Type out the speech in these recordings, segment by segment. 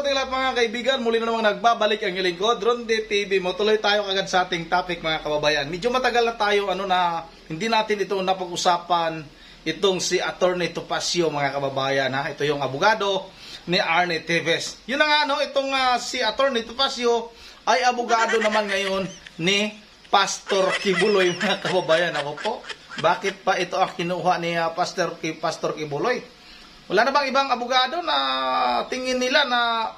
ating lahat mga kaibigan, muli na namang nagbabalik ang inyong lingkod, Ronde TV mo. Tuloy tayo kagad sa ating topic mga kababayan. Medyo matagal na tayo hindi natin ito napag-usapan itong si Attorney Topacio mga kababayan. Ito yung abogado ni Arnie Teves. Yun na nga itong si Attorney Topacio ay abogado naman ngayon ni Pastor Kibuloy mga kababayan. Ako po, bakit pa ito ang kinuha ni Pastor Kibuloy? Wala na bang ibang abogado na tingin nila na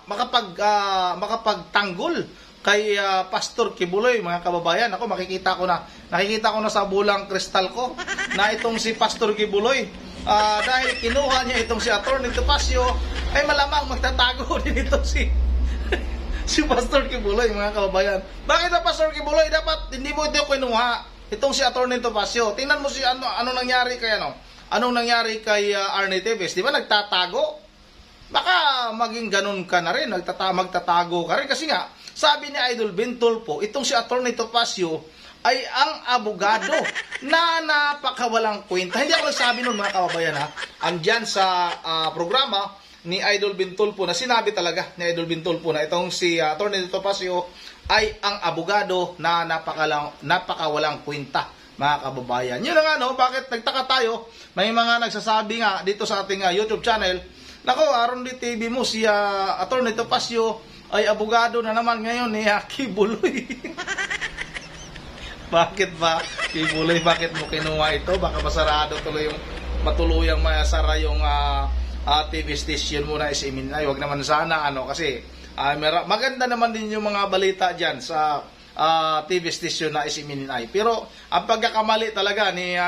makapagtanggol kay Pastor Kibuloy mga kababayan? Ako nakikita ko na sa bulang kristal ko na itong si Pastor Kibuloy dahil kinuha niya itong si Attorney Topacio ay malamang magtatago din ito si Pastor Kibuloy mga kababayan. Bakit na Pastor Kibuloy dapat hindi mo ito kinuha itong si Attorney Topacio? Tingnan mo ano nangyari kay Anong nangyari kay Arnie Teves? Di ba nagtatago? Baka maging ganun ka na rin, magtatago ka rin. Kasi nga, sabi ni Idol Bentulpo, itong si Attorney Topacio ay ang abogado na napakawalang kwenta. Hindi ako nagsabi nun mga kababayan Andyan sa programa ni Idol Bentulpo na sinabi talaga ni Idol Bentulpo na itong si Attorney Topacio ay ang abogado na napakawalang kwenta. Mga kababayan. Yun na nga bakit nagtaka tayo, may mga nagsasabi nga dito sa ating YouTube channel, nako, Ronde TV mo si Attorney Topacio ay abogado na naman ngayon ni Kibuloy. Bakit ba, Kibuloy, bakit mo kinuha ito? Baka masarado matuluyang masara yung TV station mo na isiminay. Wag naman sana, kasi maganda naman din yung mga balita dyan sa TV station na isiminay. Pero ang pagkakamali talaga ni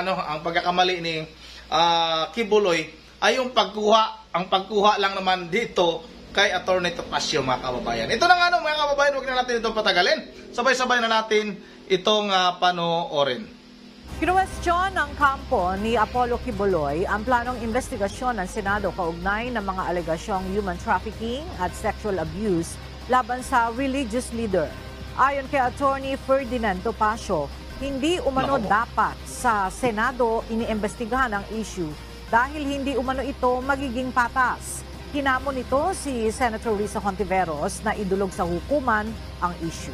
Kibuloy ay yung pagkuha lang naman dito kay Attorney Topacio mga kababayan. Ito na nga mga kababayan, huwag na natin itong patagalin. Sabay-sabay na natin itong panoorin. Kinuwestiyon ng kampo ni Apollo Kibuloy ang planong investigasyon ng Senado kaugnay ng mga alegasyong human trafficking at sexual abuse laban sa religious leader. Ayon kay Attorney Ferdinand Topacio, hindi umano dapat sa Senado iniimbestigahan ang issue dahil hindi umano ito magiging patas. Hinamon nito si Senator Risa Hontiveros na idulog sa hukuman ang issue.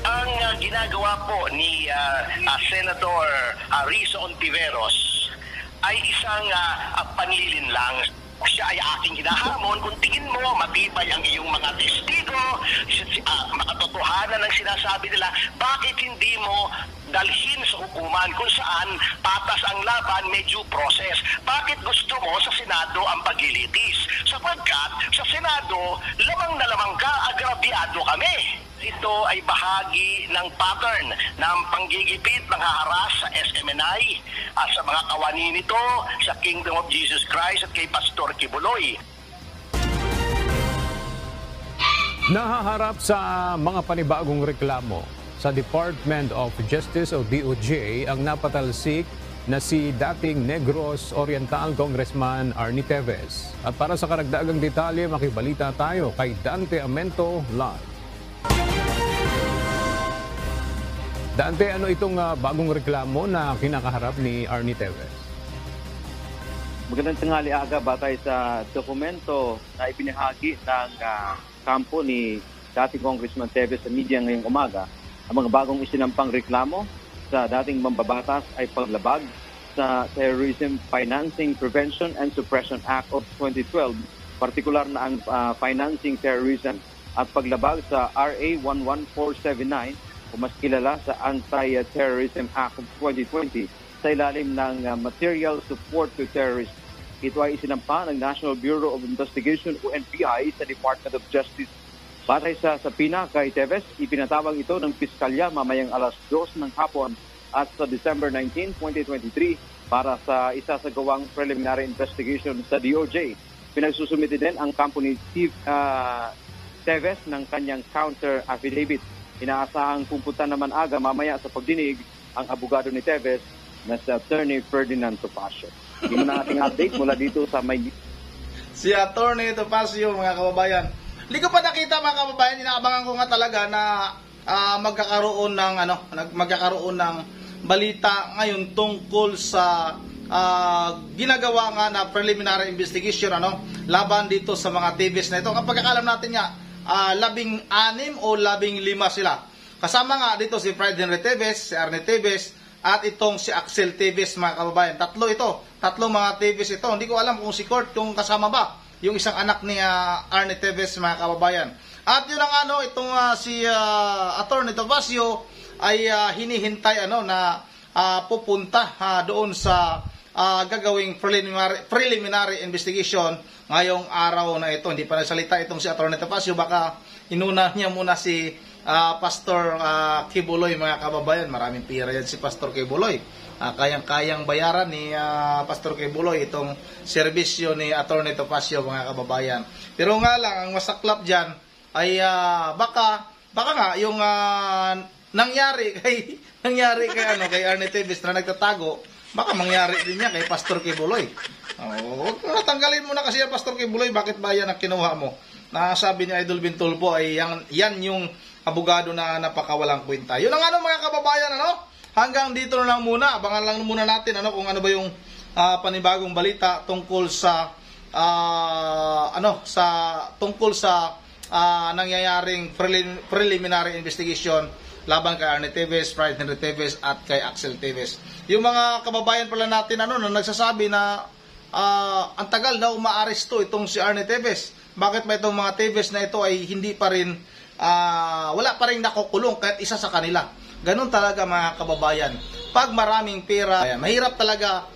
Ang ginagawa po ni Senator Risa Hontiveros ay isang panlilin lang. Siya ay aking hinahamon kung tingin mo matibay ang iyong mga testigo, makatotohanan ng sinasabi nila, bakit hindi mo dalhin sa hukuman kung saan patas ang laban, may due process? Bakit gusto mo sa Senado ang paglilitis? Sapagkat sa Senado, lamang na lamang ka, agrabyado kami. Ito ay bahagi ng pattern ng panggigipit, ng haharas sa SMNI at sa mga kawani nito sa Kingdom of Jesus Christ at kay Pastor Kibuloy. Nahaharap sa mga panibagong reklamo sa Department of Justice o DOJ ang napatalsik na si dating Negros Oriental Congressman Arnie Teves. At para sa karagdagang detalye, makibalita tayo kay Dante Amento live. Dante, ano itong bagong reklamo na kinakaharap ni Arnie Teves? Magandang tanghali aga, batay sa dokumento na ibinahagi ng kampo ni dating Congressman Teves sa media ngayong umaga. Ang mga bagong isinampang reklamo sa dating mambabatas ay paglabag sa Terrorism Financing Prevention and Suppression Act of 2012, partikular na ang financing terrorism, at paglabag sa RA 11479 o mas kilala sa Anti-Terrorism Act of 2020 sa ilalim ng Material Support to Terrorists. Ito ay isinampa ng National Bureau of Investigation o NBI sa Department of Justice. Batay sa sapina kay Teves, ipinatawag ito ng Piskalya mamayang alas 2 ng hapon at sa December 19, 2023 para sa isasagawang preliminary investigation sa DOJ. Pinagsusumite din ang company Chief Teves ng kanyang counter affidavit. Inaasahang pupunta naman aga mamaya sa pagdinig ang abogado ni Teves na si Attorney Ferdinand Topacio. Hindi na ating update mula dito sa may... Si Attorney Topacio mga kababayan. Hindi ko pa nakita mga kababayan, inaabangan ko nga talaga na magkakaroon ng balita ngayon tungkol sa ginagawa nga na preliminary investigation laban dito sa mga TVs na ito. Kapag alam natin nga 16 o 15 sila. Kasama nga dito si Fred Henry Teves, si Arnie Teves, at itong si Axel Teves, mga kababayan. Tatlong mga Teves ito. Hindi ko alam kung si Kurt yung kasama ba, yung isang anak ni Arnie Teves, mga kababayan. At yun ang itong si Attorney Topacio ay hinihintay na pupunta doon sa gagawing preliminary investigation ngayong araw na ito. Hindi pa nagsalita itong si Attorney Topacio, baka inuna niya muna si Pastor Kibuloy, mga kababayan. Maraming pira yan si Pastor Kibuloy. Kayang-kayang bayaran ni Pastor Kibuloy itong serbisyo ni Attorney Topacio, mga kababayan. Pero nga lang, ang masaklap dyan ay baka nga yung nangyari kay Arnie Teves na nagtatago, baka mangyari din niya kay Pastor Kibuloy. Natanggalin mo na kasi ang Pastor Kibuloy, bakit ba yan ang kinuha mo? Nasabi ni Idol Bintulpo ay yan yung abogado na napakawalang kwenta. Yun ang mga kababayan, hanggang dito na lang muna. Abangan lang muna natin kung ano ba yung panibagong balita tungkol sa nangyayaring preliminary investigation laban kay Arnie Teves, Fred Henry Teves at kay Axel Teves. Yung mga kababayan pala natin na nagsasabi na ang tagal na umaaresto itong si Arnie Teves. Bakit ba itong mga Teves na ito ay hindi pa rin wala pa rin nakukulong kahit isa sa kanila? Ganun talaga, mga kababayan. Pag maraming pera, mahirap talaga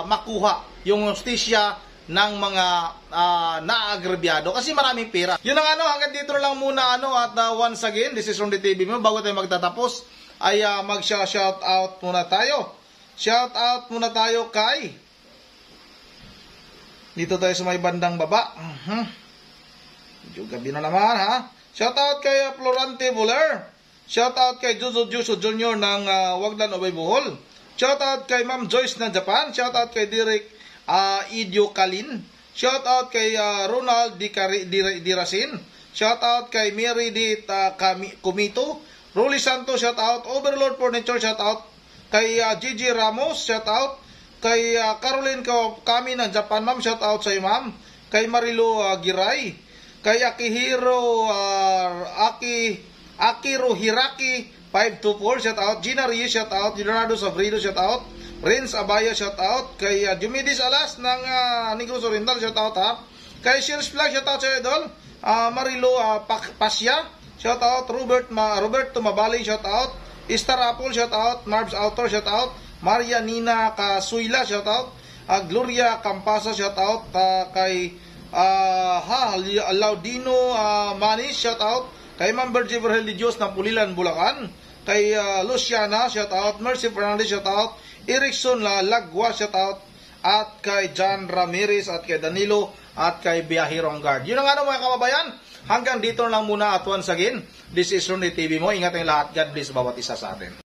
makuha yung justisya ng mga naaagrabyado kasi maraming pera. Yun ang hanggang dito na lang muna at once again, this is Ronde TV mo. Bago tayo magtatapos ay mag-shout out muna tayo. Shout out muna tayo kay dito tayo sa may bandang baba. Medyo gabi na naman Shout out kay Florante Buller. Shout out kay Juzo Jr. ng Waglan Obay Bohol. Shout out kay Ma'am Joyce ng Japan. Shout out kay Derek Idio Kalin. Shout out kay Ronald Dirasin. Shout out kay Mary D. Kumito. Rolly Santos, shout out. Overlord Furniture, shout out. Kay Gigi Ramos, shout out. Kay Caroline Kami ng Japan, ma'am, shout out sa iyo, ma'am. Kay Marilo Giray. Kay Akihiro Akiro Hiraki 524, shout out. Gina Reyes, shout out. Leonardo Sabrido, shout out. Renz Abaya, shout out. Kay Jumidis Alas ng Negros Oriental, shout out Kay Shears Flag, shout out sa idol. Marilo Pasya, shout out. Roberto Mabali, shout out. Star Apple, shout out. Marbs Outdoor, shout out. Maria Nina Kasuila, shout out. Gloria Campasa, shout out. Kay Laudino Manis, shout out. Kay Ma'am Bergie Vergel de Dios ng Pulilan, Bulacan. Kay Luciana, shout out. Mercy Fernandez, shout out. Erickson Lagwa, shout out. At kay John Ramirez at kay Danilo at kay Biahirong Guard. Yun ang mga kababayan. Hanggang dito lang muna at once again, this is Ronde TV mo. Ingat ang lahat. God bless bawat isa sa atin.